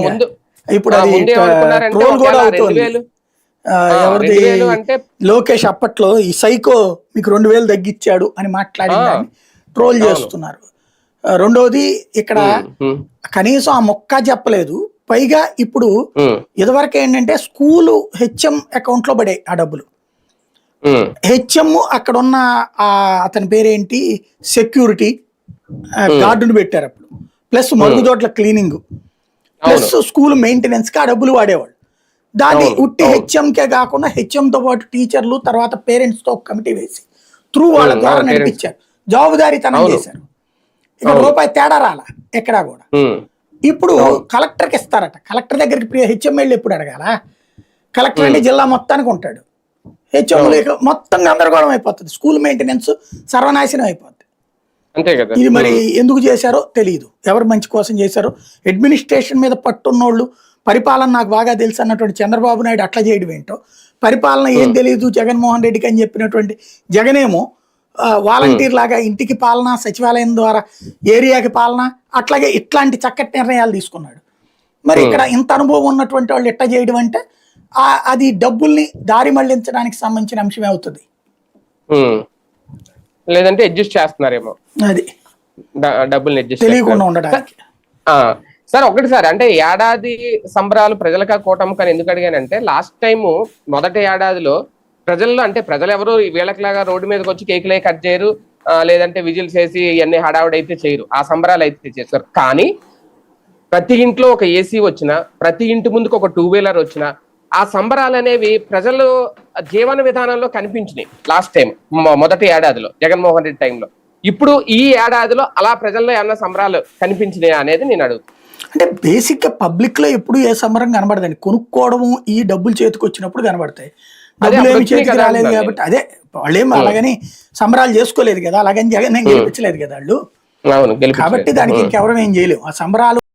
ముందు ఇప్పుడు అది ముందు ఏమనుకున్నారంటే ట్రోల్ కూడా ఒకవేళ అవుతుంది. 2000 ఎవరిది 2000 అంటే లోకేష్ అప్పట్లో ఈ సైకో మీకు 2000 తగ్గించాడు అని మాట్లాడిన దాన్ని ట్రోల్ చేస్తున్నారు. రెండోది ఇక్కడ కనీసం ఆ మొక్క చెప్పలేదు. పైగా ఇప్పుడు ఇదివరకు ఏంటంటే స్కూలు హెచ్ఎం అకౌంట్ లో పడే ఆ డబ్బులు. హెచ్ఎం అక్కడ ఉన్న అతని పేరేంటి సెక్యూరిటీ గార్డును పెట్టారు అప్పుడు, ప్లస్ మరుగుదొడ్ల క్లీనింగ్, ప్లస్ స్కూల్ మెయింటెనెన్స్ కి ఆ డబ్బులు వాడేవాళ్ళు. దాన్ని ఉట్టి హెచ్ఎంకే కాకుండా హెచ్ఎంతో పాటు టీచర్లు, తర్వాత పేరెంట్స్ తో కమిటీ వేసి త్రూ వాళ్ళ ద్వారా నడిపించారు, జవాబుదారీతనం చేశారు. ఇక్కడ రూపాయి తేడా రాల ఎక్కడా కూడా. ఇప్పుడు కలెక్టర్కి ఇస్తారట. కలెక్టర్ దగ్గరికి హెచ్ఎం వెళ్ళి ఎప్పుడు అడగాల? కలెక్టర్ అంటే జిల్లా మొత్తానికి ఉంటాడు. హెచ్ఎం మొత్తం గందరగోళం అయిపోతుంది, స్కూల్ మెయింటెనెన్స్ సర్వనాశనం అయిపోతుంది. ఇది మరి ఎందుకు చేశారో తెలియదు, ఎవరు మంచి కోసం చేశారో. అడ్మినిస్ట్రేషన్ మీద పట్టున్నోళ్ళు, పరిపాలన నాకు బాగా తెలుసు అన్నటువంటి చంద్రబాబు నాయుడు అట్లా చేయడం ఏంటో, పరిపాలన ఏం తెలియదు జగన్మోహన్ రెడ్డికి అని చెప్పినటువంటి జగనేమో వాలంటీర్ లాగా ఇంటికి పాలన, సచివాలయం ద్వారా ఏరియాకి పాలన, అట్లాగే ఇట్లాంటి చక్కటి నిర్ణయాలు తీసుకున్నాడు. మరి ఇక్కడ ఇంత అనుభవం ఉన్నటువంటి వాళ్ళు ఎట్లా చేయడం అంటే అది డబ్బుల్ని దారి మళ్లించడానికి సంబంధించిన అంశమే అవుతుంది. లేదంటే అడ్జస్ట్ చేస్తున్నారేమో, అది డబ్బుల్ని అడ్జస్ట్ తెలియకుండా ఉండడానికి. సార్ ఒకటి సార్, అంటే ఏడాది సంబరాలు ప్రజలకు కూటమి కానీ ఎందుకు అడిగానంటే, లాస్ట్ టైం మొదటి ఏడాదిలో ప్రజల్లో, అంటే ప్రజలు ఎవరు వీళ్ళకిలాగా రోడ్డు మీదకి వచ్చి కేకులే కట్ చేయరు, లేదంటే విజిల్స్ వేసి ఇవన్నీ హడావుడి అయితే చేయరు, ఆ సంబరాలు అయితే చేస్తారు. కానీ ప్రతి ఇంట్లో ఒక ఏసీ వచ్చినా, ప్రతి ఇంటి ముందుకు ఒక 2-వీలర్ వచ్చినా, ఆ సంబరాలు అనేవి ప్రజలు జీవన విధానంలో కనిపించినాయి లాస్ట్ టైం మొదటి ఏడాదిలో జగన్మోహన్ రెడ్డి టైంలో. ఇప్పుడు ఈ ఏడాదిలో అలా ప్రజల్లో ఏమన్నా సంబరాలు కనిపించినాయి అనేది నేను అడుగుతాను. అంటే బేసిక్ గా పబ్లిక్ లో ఎప్పుడు ఏ సంబరం కనబడదండి, కొనుక్కోవడము ఈ డబ్బులు చేతికి వచ్చినప్పుడు కనబడతాయి. డబ్బులు ఏమి చేతికి రాలేదు కాబట్టి అదే వాళ్ళేం అలాగని సంబరాలు చేసుకోలేదు కదా, అలాగని జగన్ ఏం గెలిపించలేదు కదా వాళ్ళు. కాబట్టి దానికి ఇంకెవరం ఏం చేయలేము. ఆ సంబరాలు